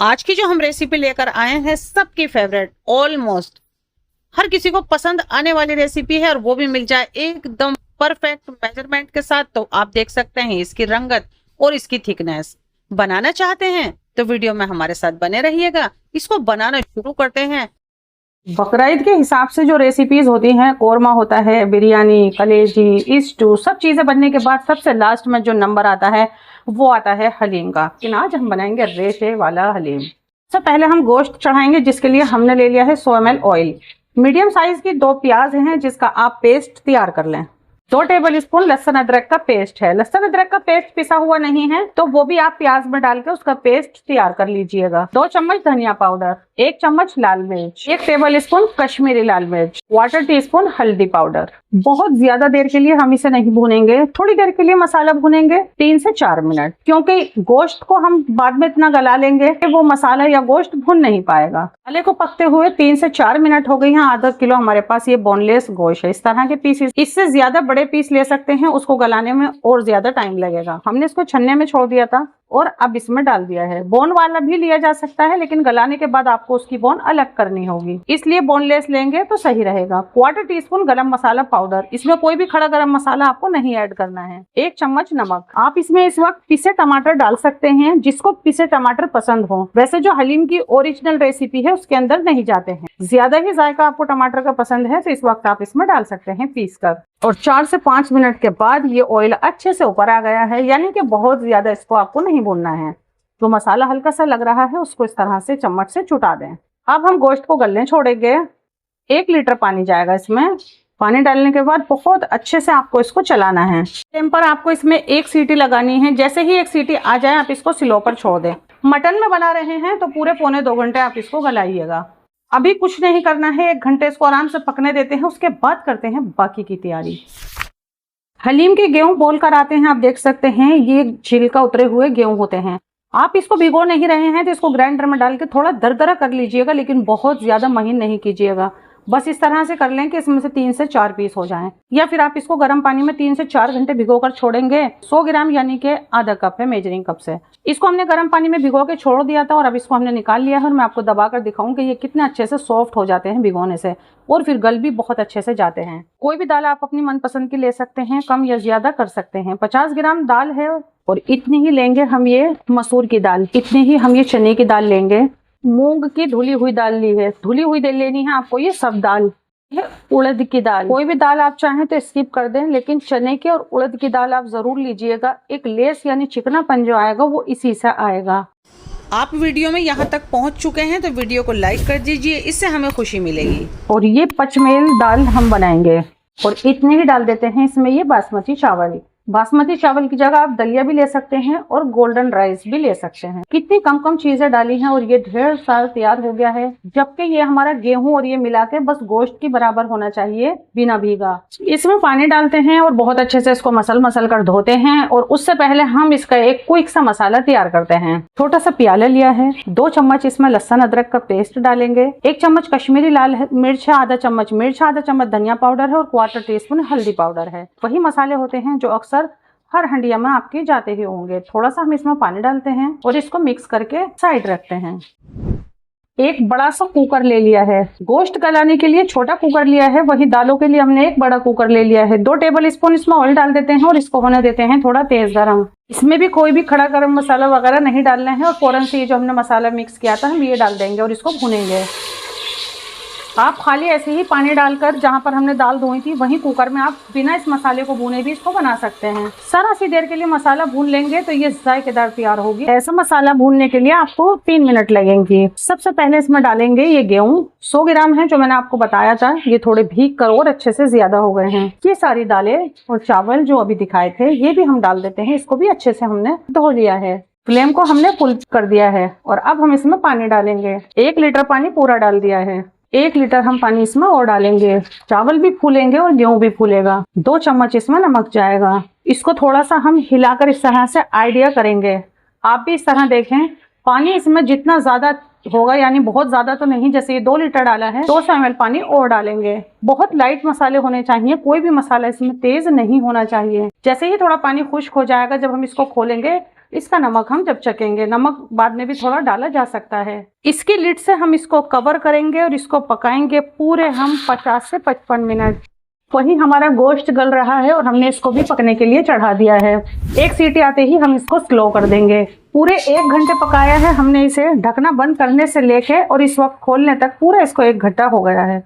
आज की जो हम रेसिपी लेकर आए हैं सबकी फेवरेट, ऑलमोस्ट हर किसी को पसंद आने वाली रेसिपी है और वो भी मिल जाए एकदम परफेक्ट मेजरमेंट के साथ। तो आप देख सकते हैं इसकी रंगत और इसकी थिकनेस। बनाना चाहते हैं तो वीडियो में हमारे साथ बने रहिएगा। इसको बनाना शुरू करते हैं। बकरीद के हिसाब से जो रेसिपीज होती हैं, कोरमा होता है, बिरयानी, कलेजी, स्टू, सब चीजें बनने के बाद सबसे लास्ट में जो नंबर आता है वो आता है हलीम का। लेकिन आज हम बनाएंगे रेशे वाला हलीम। सबसे पहले हम गोश्त चढ़ाएंगे, जिसके लिए हमने ले लिया है 100 ml ऑयल। मीडियम साइज की 2 प्याज हैं, जिसका आप पेस्ट तैयार कर लें। 2 टेबल स्पून लहसुन अदरक का पेस्ट है। लहसुन अदरक का पेस्ट पिसा हुआ नहीं है तो वो भी आप प्याज में डाल के उसका पेस्ट तैयार कर लीजिएगा। 2 चम्मच धनिया पाउडर, 1 चम्मच लाल मिर्च, 1 टेबल स्पून कश्मीरी लाल मिर्च, 1/4 टीस्पून हल्दी पाउडर। बहुत ज्यादा देर के लिए हम इसे नहीं भूनेंगे, थोड़ी देर के लिए मसाला भूनेंगे, 3 से 4 मिनट, क्योंकि गोश्त को हम बाद में इतना गला लेंगे कि वो मसाला या गोश्त भून नहीं पाएगा। मसाले को पकते हुए 3 से 4 मिनट हो गई हैं। आधा किलो हमारे पास ये बोनलेस गोश्त है। इस तरह के पीसेस, इससे ज्यादा बड़े पीस ले सकते हैं, उसको गलाने में और ज्यादा टाइम लगेगा। हमने इसको छन्ने में छोड़ दिया था और अब इसमें डाल दिया है। बोन वाला भी लिया जा सकता है, लेकिन गलाने के बाद आपको उसकी बोन अलग करनी होगी, इसलिए बोनलेस लेंगे तो सही रहेगा। 1/4 टीस्पून गरम मसाला पाउडर, इसमें कोई भी खड़ा गरम मसाला आपको नहीं ऐड करना है। 1 चम्मच नमक। आप इसमें इस वक्त पिसे टमाटर डाल सकते हैं, जिसको पिसे टमाटर पसंद हो। वैसे जो हलीम की ओरिजिनल रेसिपी है उसके अंदर नहीं जाते हैं। ज्यादा ही जायका आपको टमाटर का पसंद है तो इस वक्त आप इसमें डाल सकते हैं पीस कर। और 4 से 5 मिनट के बाद ये ऑयल अच्छे से ऊपर आ गया है, यानी कि बहुत ज्यादा इसको आपको नहीं भूनना है। जो मसाला हल्का सा लग रहा है उसको इस तरह से चम्मच से छुटा दें। अब हम गोश्त को गलने छोड़ेंगे। 1 लीटर पानी जाएगा इसमें। पानी डालने के बाद बहुत अच्छे से आपको इसको चलाना है। फ्लेम पर आपको इसमें 1 सीटी लगानी है। जैसे ही 1 सीटी आ जाए आप इसको स्लो पर छोड़ दें। मटन में बना रहे हैं तो पूरे पौने 2 घंटे आप इसको गलाइएगा। अभी कुछ नहीं करना है, 1 घंटे इसको आराम से पकने देते हैं, उसके बाद करते हैं बाकी की तैयारी। हलीम के गेहूं बोल कर आते हैं, आप देख सकते हैं ये छिलका उतरे हुए गेहूं होते हैं। आप इसको भिगो नहीं रहे हैं तो इसको ग्राइंडर में डाल के थोड़ा दरदरा कर लीजिएगा, लेकिन बहुत ज्यादा महीन नहीं कीजिएगा। बस इस तरह से कर लें कि इसमें से 3 से 4 पीस हो जाएं। या फिर आप इसको गर्म पानी में 3 से 4 घंटे भिगो कर छोड़ेंगे। 100 ग्राम यानी कि आधा कप है मेजरिंग कप से। इसको हमने गर्म पानी में भिगो के छोड़ दिया था और अब इसको हमने निकाल लिया है। और मैं आपको दबा कर दिखाऊं कि ये कितने अच्छे से सॉफ्ट हो जाते हैं भिगोने से, और फिर गल भी बहुत अच्छे से जाते हैं। कोई भी दाल आप अपनी मनपसंद की ले सकते हैं, कम या ज्यादा कर सकते हैं। 50 ग्राम दाल है और इतनी ही लेंगे हम ये मसूर की दाल, इतनी ही हम ये चने की दाल लेंगे। मूंग की धुली हुई दाल ली है, धुली हुई दाल लेनी है आपको। ये सब दाल है। उड़द की दाल, कोई भी दाल आप चाहें तो स्किप कर दें, लेकिन चने की और उड़द की दाल आप जरूर लीजिएगा। एक लेस यानी चिकनापन जो आएगा वो इसी से आएगा। आप वीडियो में यहाँ तक पहुँच चुके हैं तो वीडियो को लाइक कर दीजिए, इससे हमें खुशी मिलेगी। और ये पचमेल दाल हम बनाएंगे और इतने ही डाल देते हैं इसमें ये बासमती चावल। बासमती चावल की जगह आप दलिया भी ले सकते हैं और गोल्डन राइस भी ले सकते हैं। कितनी कम कम चीजें डाली हैं और ये ढेर सारा तैयार हो गया है। जबकि ये हमारा गेहूं और ये मिला के बस गोश्त की बराबर होना चाहिए, बिना भीगा। इसमें पानी डालते हैं और बहुत अच्छे से इसको मसल कर धोते हैं। और उससे पहले हम इसका एक क्विक सा मसाला तैयार करते हैं। छोटा सा प्याला लिया है, 2 चम्मच इसमें लहसुन अदरक का पेस्ट डालेंगे, 1 चम्मच कश्मीरी लाल मिर्च है, आधा चम्मच मिर्च, आधा चम्मच धनिया पाउडर है और 1/4 टीस्पून हल्दी पाउडर है। वही मसाले होते हैं जो अक्सर हर हंडिया में आपके जाते ही होंगे। थोड़ा सा हम इसमें पानी डालते हैं और इसको मिक्स करके साइड रखते हैं। एक बड़ा सा कुकर ले लिया है। गोश्त गलाने के लिए छोटा कुकर लिया है, वही दालों के लिए हमने एक बड़ा कुकर ले लिया है। 2 टेबल स्पून इसमें ऑयल डाल देते हैं और इसको होने देते हैं थोड़ा तेज गरम। इसमें भी कोई भी खड़ा गरम मसाला वगैरह नहीं डालना है और फौरन से ये जो हमने मसाला मिक्स किया था हम ये डाल देंगे और इसको भूनेंगे। आप खाली ऐसे ही पानी डालकर जहां पर हमने दाल धोई थी वहीं कुकर में आप बिना इस मसाले को भूने भी इसको बना सकते हैं। जरा सी देर के लिए मसाला भून लेंगे तो ये जायकेदार तैयार होगी। ऐसा मसाला भूनने के लिए आपको 3 मिनट लगेंगे। सबसे पहले इसमें डालेंगे ये गेहूं, 100 ग्राम है जो मैंने आपको बताया था। ये थोड़े भीग कर और अच्छे से ज्यादा हो गए हैं। ये सारी दालें और चावल जो अभी दिखाए थे ये भी हम डाल देते हैं। इसको भी अच्छे से हमने धो लिया है। फ्लेम को हमने फुल कर दिया है और अब हम इसमें पानी डालेंगे। 1 लीटर पानी पूरा डाल दिया है। 1 लीटर हम पानी इसमें और डालेंगे। चावल भी फूलेंगे और गेहूं भी फूलेगा। 2 चम्मच इसमें नमक जाएगा। इसको थोड़ा सा हम हिलाकर इस तरह से आइडिया करेंगे। आप भी इस तरह देखें, पानी इसमें जितना ज्यादा होगा, यानी बहुत ज्यादा तो नहीं, जैसे ये 2 लीटर डाला है 200 ml पानी और डालेंगे। बहुत लाइट मसाले होने चाहिए, कोई भी मसाला इसमें तेज नहीं होना चाहिए। जैसे ही थोड़ा पानी खुश्क हो जाएगा, जब हम इसको खोलेंगे इसका नमक हम जब चखेंगे, नमक बाद में भी थोड़ा डाला जा सकता है। इसकी लिड से हम इसको कवर करेंगे और इसको पकाएंगे पूरे हम 50 से 55 मिनट। वही हमारा गोश्त गल रहा है और हमने इसको भी पकने के लिए चढ़ा दिया है। एक सीटी आते ही हम इसको स्लो कर देंगे। पूरे 1 घंटे पकाया है हमने इसे, ढकना बंद करने से लेके और इस वक्त खोलने तक पूरा इसको 1 घंटा हो गया है।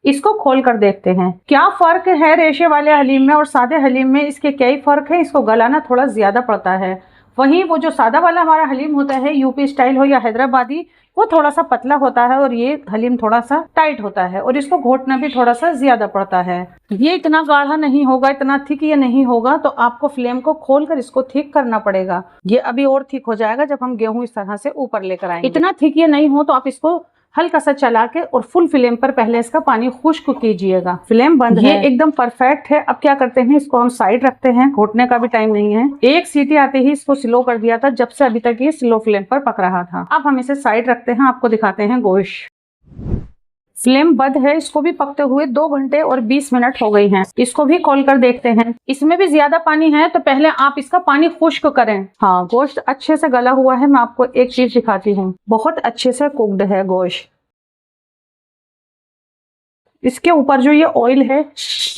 इसको खोल कर देखते हैं क्या फर्क है रेशे वाले हलीम में और सादे हलीम में। इसके क्या ही फर्क है, इसको गलाना थोड़ा ज्यादा पड़ता है। वहीं वो जो सादा वाला हमारा हलीम होता है, यूपी स्टाइल हो या हैदराबादी, वो थोड़ा सा पतला होता है और ये हलीम थोड़ा सा टाइट होता है और इसको घोटना भी थोड़ा सा ज्यादा पड़ता है। ये इतना गाढ़ा नहीं होगा, इतना थिक ये नहीं होगा, तो आपको फ्लेम को खोलकर इसको थिक करना पड़ेगा। ये अभी और थिक हो जाएगा जब हम गेहूं इस तरह से ऊपर लेकर आएंगे। इतना थिक ये नहीं हो तो आप इसको हल्का सा चला के और फुल फ्लेम पर पहले इसका पानी खुश्क कीजिएगा। फ्लेम बंद है, एकदम परफेक्ट है। अब क्या करते हैं, इसको हम साइड रखते हैं, घोटने का भी टाइम नहीं है। 1 सीटी आते ही इसको स्लो कर दिया था, जब से अभी तक ये स्लो फ्लेम पर पक रहा था। अब हम इसे साइड रखते हैं, आपको दिखाते हैं गोश्त। फ्लेम बंद है, इसको भी पकते हुए 2 घंटे और 20 मिनट हो गई हैं। इसको भी खोल कर देखते हैं। इसमें भी ज्यादा पानी है तो पहले आप इसका पानी खुश्क करें। हाँ, गोश्त अच्छे से गला हुआ है। मैं आपको एक चीज दिखाती हूँ, बहुत अच्छे से कुक्ड है गोश्त। इसके ऊपर जो ये ऑयल है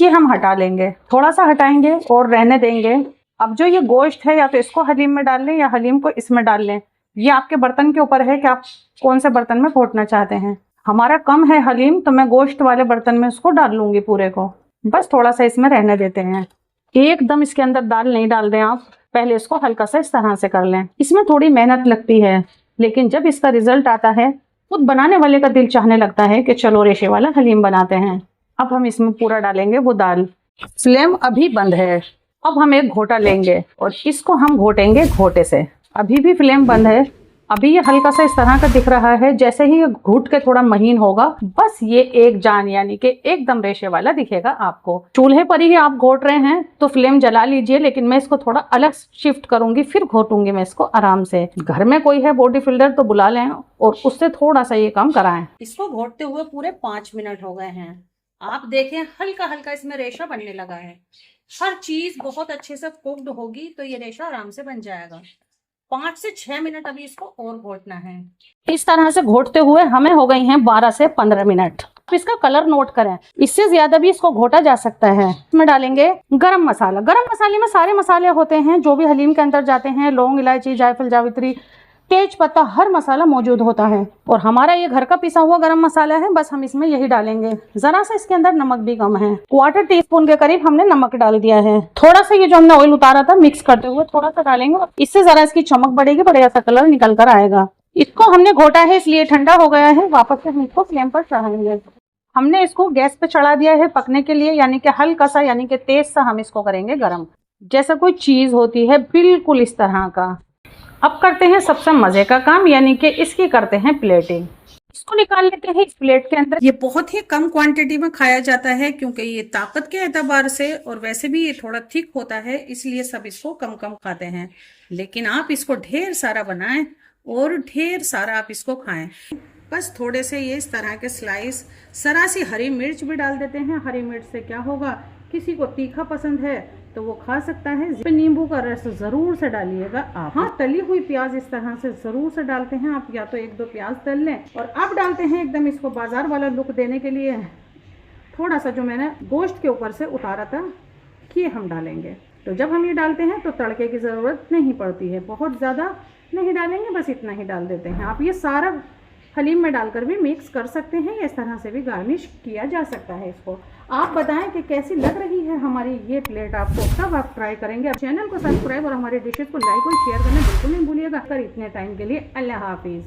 ये हम हटा लेंगे, थोड़ा सा हटाएंगे और रहने देंगे। अब जो ये गोश्त है, या तो इसको हलीम में डाल लें या हलीम को इसमें डाल लें। ये आपके बर्तन के ऊपर है कि आप कौन से बर्तन में घोटना चाहते हैं। हमारा कम है हलीम तो मैं गोश्त वाले बर्तन में उसको डाल लूंगी पूरे को। बस थोड़ा सा इसमें रहने देते हैं। एकदम इसके अंदर दाल नहीं डाल दें आप, पहले इसको हल्का सा इस तरह से कर लें। इसमें थोड़ी मेहनत लगती है, लेकिन जब इसका रिजल्ट आता है खुद बनाने वाले का दिल चाहने लगता है कि चलो रेशे वाला हलीम बनाते हैं। अब हम इसमें पूरा डालेंगे वो दाल। फ्लेम अभी बंद है। अब हम एक घोटा लेंगे और इसको हम घोटेंगे घोटे से। अभी भी फ्लेम बंद है। अभी ये हल्का सा इस तरह का दिख रहा है, जैसे ही ये घुट के थोड़ा महीन होगा बस ये एक जान यानी कि एकदम रेशे वाला दिखेगा आपको। चूल्हे पर ही आप घोट रहे हैं तो फ्लेम जला लीजिए, लेकिन मैं इसको थोड़ा अलग शिफ्ट करूंगी, फिर घोटूंगी मैं इसको आराम से। घर में कोई है बॉडी फिल्डर तो बुला लें और उससे थोड़ा सा ये काम कराएं। इसको घोटते हुए पूरे 5 मिनट हो गए हैं। आप देखें हल्का हल्का इसमें रेशा बनने लगा है। हर चीज बहुत अच्छे से कुक्ड होगी तो ये रेशा आराम से बन जाएगा। 5 से 6 मिनट अभी इसको और घोटना है। इस तरह से घोटते हुए हमें हो गई हैं 12 से 15 मिनट। अब इसका कलर नोट करें, इससे ज्यादा भी इसको घोटा जा सकता है। इसमें डालेंगे गरम मसाला। गरम मसाले में सारे मसाले होते हैं जो भी हलीम के अंदर जाते हैं, लौंग, इलायची, जायफल, जावित्री, तेज पत्ता, हर मसाला मौजूद होता है। और हमारा ये घर का पिसा हुआ गरम मसाला है, बस हम इसमें यही डालेंगे। जरा सा इसके अंदर नमक भी कम है, 1/4 टीस्पून के करीब हमने नमक डाल दिया है। थोड़ा सा ये जो हमने ऑयल उतारा था मिक्स करते हुए थोड़ा सा डालेंगे, इससे जरा इसकी चमक बढ़ेगी, बढ़िया सा कलर निकल कर आएगा। इसको हमने घोटा है इसलिए ठंडा हो गया है। वापस से हम इसको फ्लेम पर चढ़ाएंगे। हमने इसको गैस पे चढ़ा दिया है पकने के लिए, यानी कि हल्का सा यानी कि तेज सा हम इसको करेंगे गरम, जैसा कोई चीज होती है बिल्कुल इस तरह का। अब करते हैं सबसे मजे का काम, यानी कि इसकी करते हैं प्लेटिंग। इसको निकाल लेते हैं इस प्लेट के अंदर। ये बहुत ही कम क्वांटिटी में खाया जाता है क्योंकि ये ताकत के एतबार से और वैसे भी ये थोड़ा थिक होता है, इसलिए सब इसको कम कम खाते हैं। लेकिन आप इसको ढेर सारा बनाएं और ढेर सारा आप इसको खाएं। बस थोड़े से ये इस तरह के स्लाइस, जरा सी हरी मिर्च भी डाल देते हैं। हरी मिर्च से क्या होगा, किसी को तीखा पसंद है तो वो खा सकता है। नींबू का रस जरूर से डालिएगा आप। हाँ, तली हुई प्याज इस तरह से जरूर से डालते हैं आप, या तो 1-2 प्याज तल लें। और अब डालते हैं एकदम इसको बाजार वाला लुक देने के लिए थोड़ा सा जो मैंने गोश्त के ऊपर से उतारा था ये हम डालेंगे। तो जब हम ये डालते हैं तो तड़के की ज़रूरत नहीं पड़ती है, बहुत ज़्यादा नहीं डालेंगे, बस इतना ही डाल देते हैं। आप ये सारा हलीम में डालकर भी मिक्स कर सकते हैं, इस तरह से भी गार्निश किया जा सकता है इसको। आप बताएं कि कैसी लग रही है हमारी ये प्लेट आपको, तब आप ट्राई करेंगे। चैनल को सब्सक्राइब और हमारे डिशेस को लाइक और शेयर करना बिल्कुल नहीं भूलिएगा। इतने टाइम के लिए अल्लाह हाफिज़।